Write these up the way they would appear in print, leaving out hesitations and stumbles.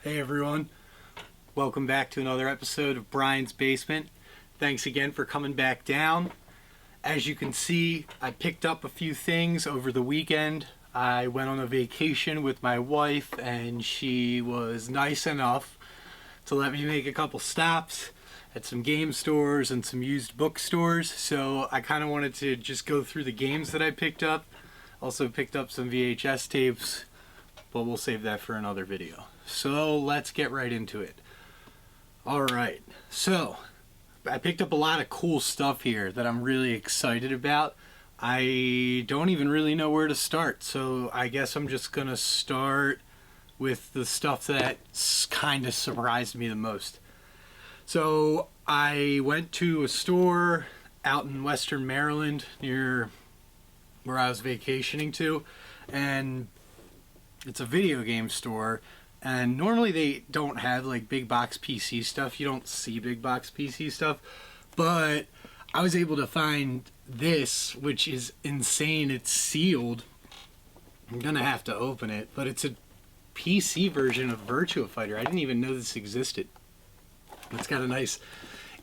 Hey everyone, welcome back to another episode of Brian's Basement. Thanks again for coming back down. As you can see, I picked up a few things over the weekend. I went on a vacation with my wife and she was nice enough to let me make a couple stops at some game stores and some used bookstores. So I kind of wanted to just go through the games that I picked up. Also picked up some VHS tapes, but we'll save that for another video. So let's get right into it. Alright, so I picked up a lot of cool stuff here that I'm really excited about. I don't even really know where to start, so I guess I'm just gonna start with the stuff that kind of surprised me the most. So I went to a store out in Western Maryland near where I was vacationing to, and it's a video game store. And normally they don't have like big box PC stuff. You don't see big box PC stuff. But I was able to find this, which is insane. It's sealed. I'm gonna have to open it. But it's a PC version of Virtua Fighter. I didn't even know this existed. It's got a nice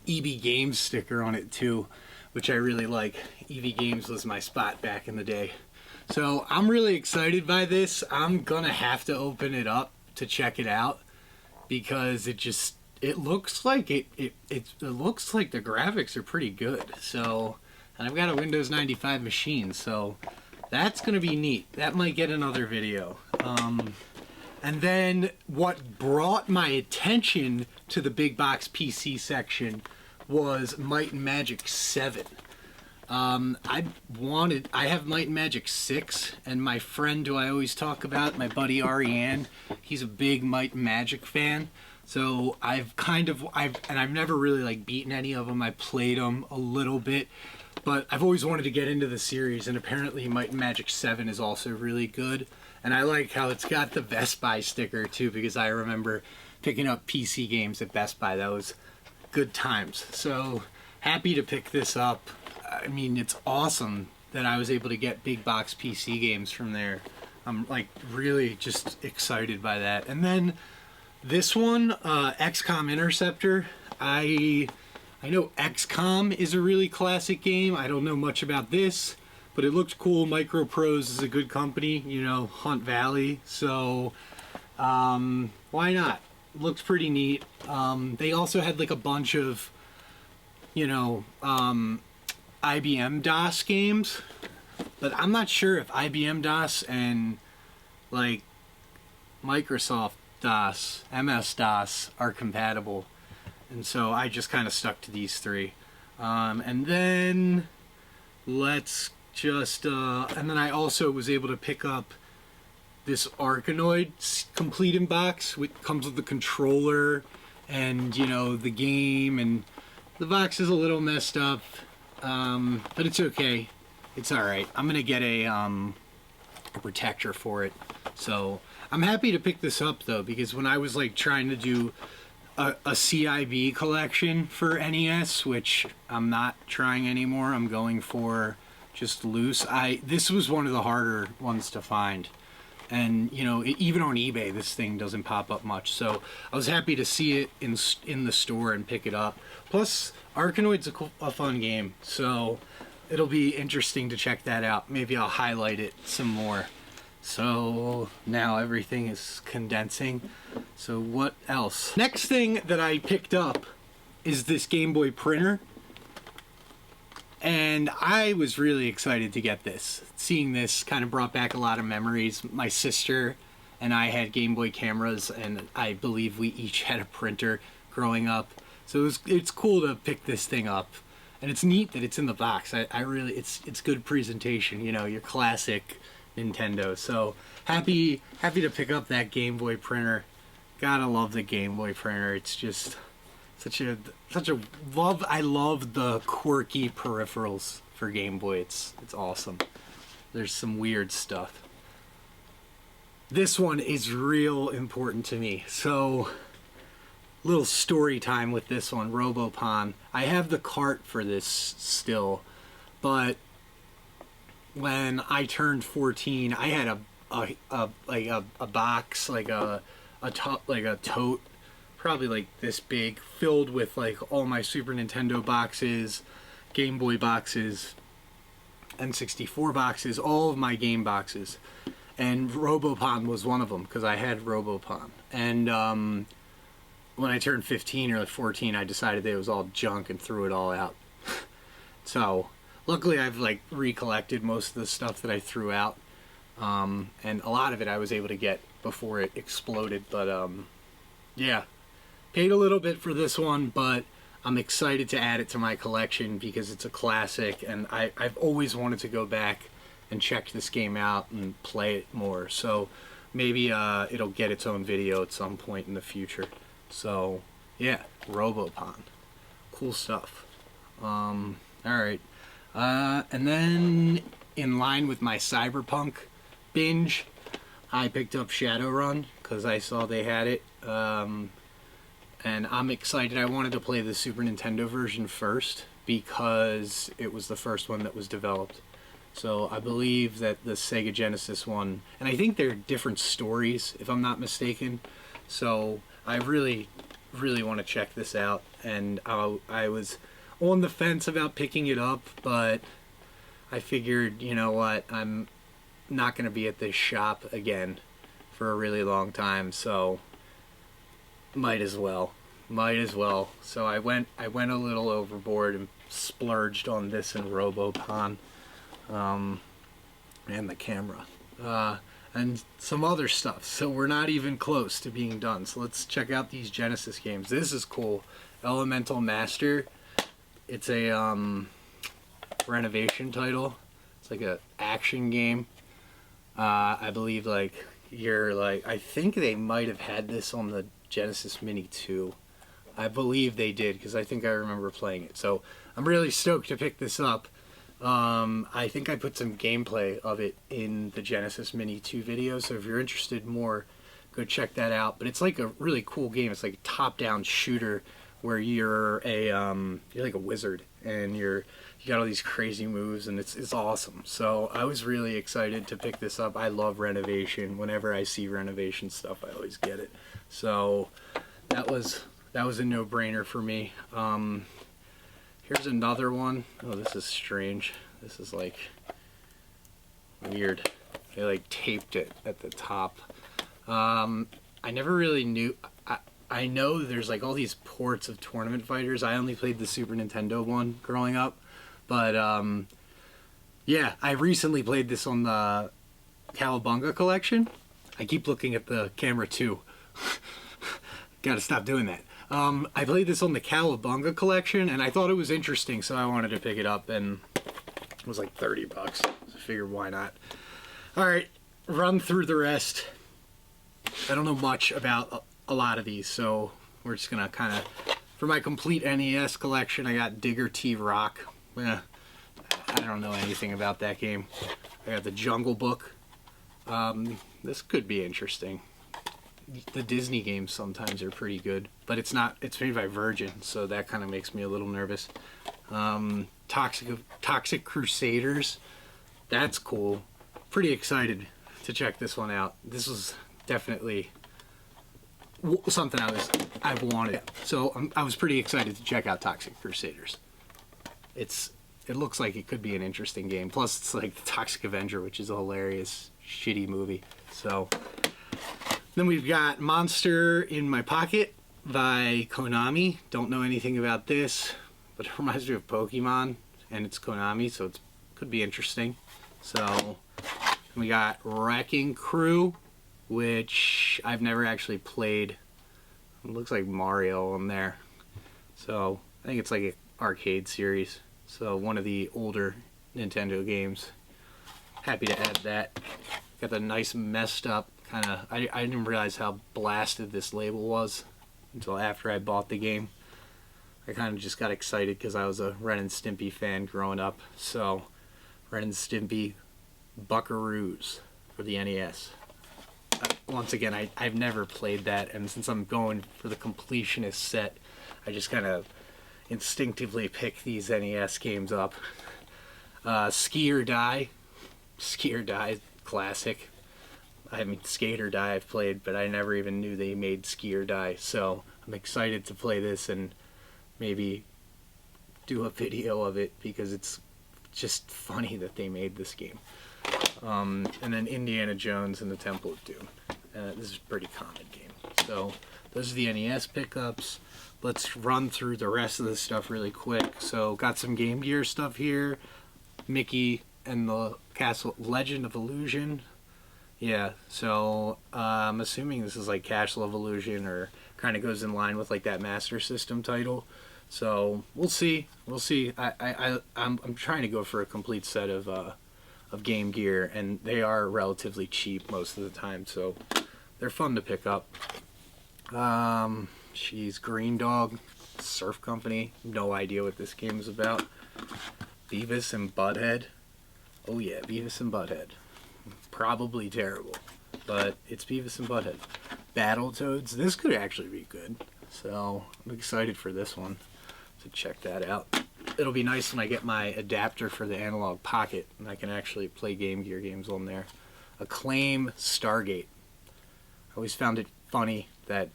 EB Games sticker on it too, which I really like. EB Games was my spot back in the day. So I'm really excited by this. I'm gonna have to open it up to check it out because it looks like it looks like the graphics are pretty good. So, and I've got a Windows 95 machine, so that's gonna be neat. That might get another video. And then what brought my attention to the big box PC section was Might and Magic 7. I have Might and Magic 6, and my friend who I always talk about, my buddy Ariane, he's a big Might and Magic fan. So I've never really like beaten any of them. I played them a little bit, but I've always wanted to get into the series, and apparently Might and Magic 7 is also really good. And I like how it's got the Best Buy sticker too, because I remember picking up PC games at Best Buy. That was good times. So happy to pick this up. I mean, it's awesome that I was able to get big box PC games from there. I'm like really just excited by that. And then this one, XCOM Interceptor. I know XCOM is a really classic game. I don't know much about this, but it looked cool. Microprose is a good company, you know, Hunt Valley. So why not? Looks pretty neat. They also had like a bunch of, you know, IBM DOS games, but I'm not sure if IBM DOS and like Microsoft DOS, MS DOS are compatible, and so I just kind of stuck to these three. And then let's just and then I also was able to pick up this Arkanoid complete in box, which comes with the controller and, you know, the game, and the box is a little messed up. But it's okay. It's alright. I'm gonna get a protector for it. So I'm happy to pick this up though, because when I was like trying to do a CIB collection for NES, which I'm not trying anymore, I'm going for just loose. This was one of the harder ones to find. And, you know, even on eBay, this thing doesn't pop up much. So I was happy to see it in the store and pick it up. Plus, Arkanoid's a fun game, so it'll be interesting to check that out. Maybe I'll highlight it some more. So now everything is condensing. So what else? Next thing that I picked up is this Game Boy printer. And I was really excited to get this. Seeing this kind of brought back a lot of memories. My sister and I had Game Boy cameras, and I believe we each had a printer growing up. So it's cool to pick this thing up. And it's neat that it's in the box. I really, it's good presentation, you know, your classic Nintendo. So happy to pick up that Game Boy printer. Gotta love the Game Boy printer. It's just such a love. I love the quirky peripherals for Game Boy. It's awesome. There's some weird stuff. This one is real important to me. So little story time with this one, Robopon. I have the cart for this still, but when I turned 14, I had a box, like a a tote, probably like this big, filled with like all my Super Nintendo boxes, Game Boy boxes, N64 boxes, all of my game boxes. And Robopon was one of them, because I had Robopon. And when I turned 15 or like 14, I decided that it was all junk and threw it all out. So, luckily I've like recollected most of the stuff that I threw out. And a lot of it I was able to get before it exploded. But yeah, paid a little bit for this one, but I'm excited to add it to my collection because it's a classic, and I've always wanted to go back and check this game out and play it more. So maybe it'll get its own video at some point in the future. So yeah, Robopon, cool stuff. All right, and then in line with my Cyberpunk binge, I picked up Shadowrun because I saw they had it. And I'm excited. I wanted to play the Super Nintendo version first because it was the first one that was developed. So I believe that the Sega Genesis one, and I think they're different stories if I'm not mistaken. So I really want to check this out. And I was on the fence about picking it up, but I figured, you know what, I'm not going to be at this shop again for a really long time, so might as well. So I went a little overboard and splurged on this and Robopon, and the camera, and some other stuff. So we're not even close to being done. So let's check out these Genesis games. This is cool. Elemental Master. It's a renovation title. It's like a action game. I believe I think they might have had this on the Genesis Mini 2. I believe they did, because I think I remember playing it. So I'm really stoked to pick this up. I think I put some gameplay of it in the Genesis Mini 2 video, so if you're interested more, go check that out. But it's like a really cool game. It's like a top-down shooter where you're like a wizard, and you got all these crazy moves, and it's awesome. So I was really excited to pick this up. I love renovation. Whenever I see renovation stuff, I always get it. So that was a no-brainer for me. Here's another one. Oh, this is strange. This is like weird. They like taped it at the top. I never really knew. I know there's like all these ports of Tournament Fighters. I only played the Super Nintendo one growing up. But yeah, I recently played this on the Cowabunga collection. I keep looking at the camera too. Gotta stop doing that. I played this on the Cowabunga collection, and I thought it was interesting, so I wanted to pick it up, and it was like $30. So I figured, why not? Alright, run through the rest. I don't know much about a lot of these, so we're just gonna kind of... For my complete NES collection, I got Digger T Rock. I don't know anything about that game. I got the Jungle Book. This could be interesting. The Disney games sometimes are pretty good, but it's made by Virgin, so that kind of makes me a little nervous. Toxic Crusaders, that's cool. Pretty excited to check this one out. This was definitely something I've wanted, so I was pretty excited to check out Toxic Crusaders. It looks like it could be an interesting game. Plus, it's like the Toxic Avenger, which is a hilarious, shitty movie. So then we've got Monster in My Pocket by Konami. Don't know anything about this, but it reminds me of Pokemon, and it's Konami, so it could be interesting. So we got Wrecking Crew, which I've never actually played. It looks like Mario on there. So I think it's like an arcade series. So one of the older Nintendo games. Happy to add that. Got the nice messed up kind of... I didn't realize how blasted this label was until after I bought the game. I kind of just got excited because I was a Ren and Stimpy fan growing up. So Ren and Stimpy Buckaroos for the NES. Once again, I've never played that, and since I'm going for the completionist set, I just kind of instinctively pick these NES games up. Ski or Die, classic. I mean, Skate or Die I've played, but I never even knew they made Ski or Die. So I'm excited to play this and maybe do a video of it because it's just funny that they made this game. And then Indiana Jones and the Temple of Doom. This is a pretty common game. So those are the NES pickups. Let's run through the rest of this stuff really quick. So got some Game Gear stuff here. Mickey and the Castle Legend of Illusion. Yeah, so I'm assuming this is like Castle of Illusion or kind of goes in line with like that Master System title. So we'll see. We'll see. I'm trying to go for a complete set of Game Gear, and they are relatively cheap most of the time, so they're fun to pick up. She's Green Dog, Surf Company. No idea what this game is about. Beavis and Butthead. Oh yeah, Beavis and Butthead. Probably terrible, but it's Beavis and Butthead. Battletoads. This could actually be good, so I'm excited for this one. So check that out. It'll be nice when I get my adapter for the Analog Pocket and I can actually play Game Gear games on there. Acclaim Stargate. I always found it funny that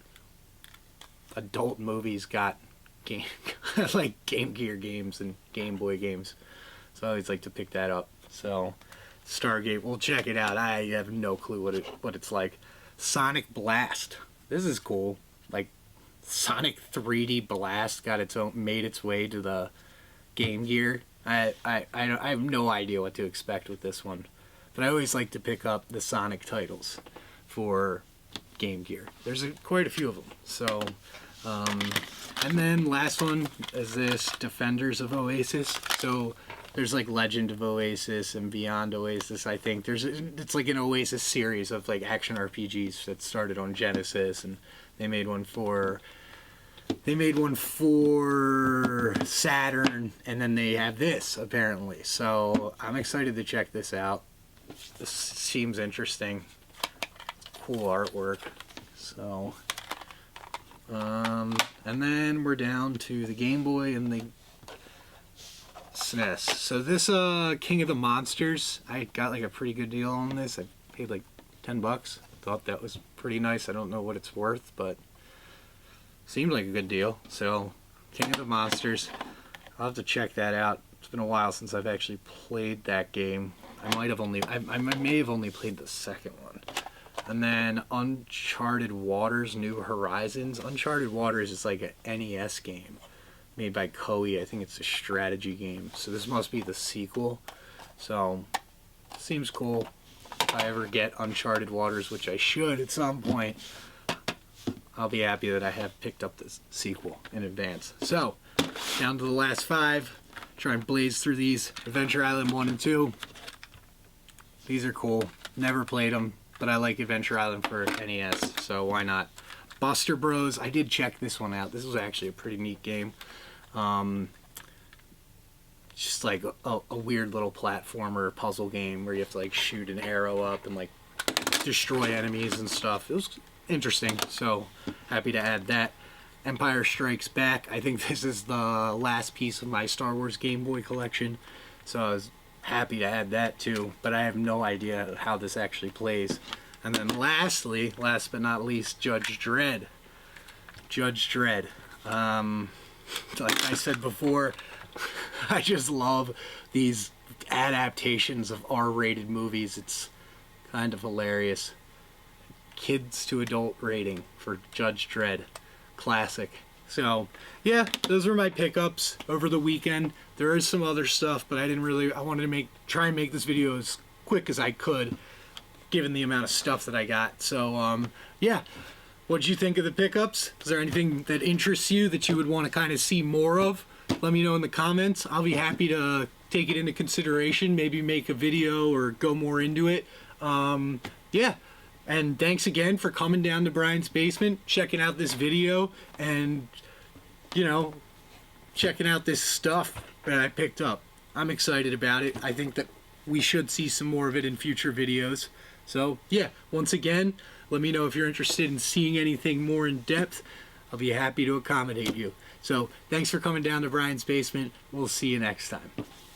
adult movies got game like Game Gear games and Game Boy games. So I always like to pick that up. So Stargate, we'll check it out. I have no clue what it's like. Sonic Blast. This is cool. Like Sonic 3D Blast made its way to the Game Gear. I have no idea what to expect with this one, but I always like to pick up the Sonic titles for Game Gear. There's quite a few of them. So, and then last one is this Defenders of Oasis. So there's like Legend of Oasis and Beyond Oasis. I think it's like an Oasis series of like action RPGs that started on Genesis, and they made one for Saturn, and then they have this apparently. So I'm excited to check this out. This seems interesting. Cool artwork. So and then we're down to the Game Boy and the SNES. So this King of the Monsters, I got like a pretty good deal on this. I paid like $10. Thought that was pretty nice. I don't know what it's worth, but seemed like a good deal. So King of the Monsters, I'll have to check that out. It's been a while since I've actually played that game. I may have only played the second one. And then Uncharted Waters New Horizons. Uncharted Waters is like an NES game made by Koei. I think it's a strategy game. So this must be the sequel. So seems cool. If I ever get Uncharted Waters, which I should at some point, I'll be happy that I have picked up this sequel in advance. So down to the last 5. Try and blaze through these. Adventure Island 1 and 2. These are cool. Never played them, but I like Adventure Island for NES, so why not? Buster Bros. I did check this one out. This was actually a pretty neat game. Just like a weird little platformer puzzle game where you have to like shoot an arrow up and like destroy enemies and stuff. It was interesting, so happy to add that. Empire Strikes Back. I think this is the last piece of my Star Wars Game Boy collection, so I was happy to add that too, but I have no idea how this actually plays. And then lastly, last but not least, Judge Dredd. Judge Dredd. Like I said before, I just love these adaptations of R-rated movies. It's kind of hilarious. Kids to adult rating for Judge Dredd. Classic. So yeah, those were my pickups over the weekend. There is some other stuff, but I wanted to try and make this video as quick as I could given the amount of stuff that I got. So yeah, what'd you think of the pickups? Is there anything that interests you that you would want to kind of see more of? Let me know in the comments. I'll be happy to take it into consideration, maybe make a video or go more into it. Yeah. And thanks again for coming down to Brian's Basement, checking out this video, and, you know, checking out this stuff that I picked up. I'm excited about it. I think that we should see some more of it in future videos. So, yeah, once again, let me know if you're interested in seeing anything more in depth. I'll be happy to accommodate you. So, thanks for coming down to Brian's Basement. We'll see you next time.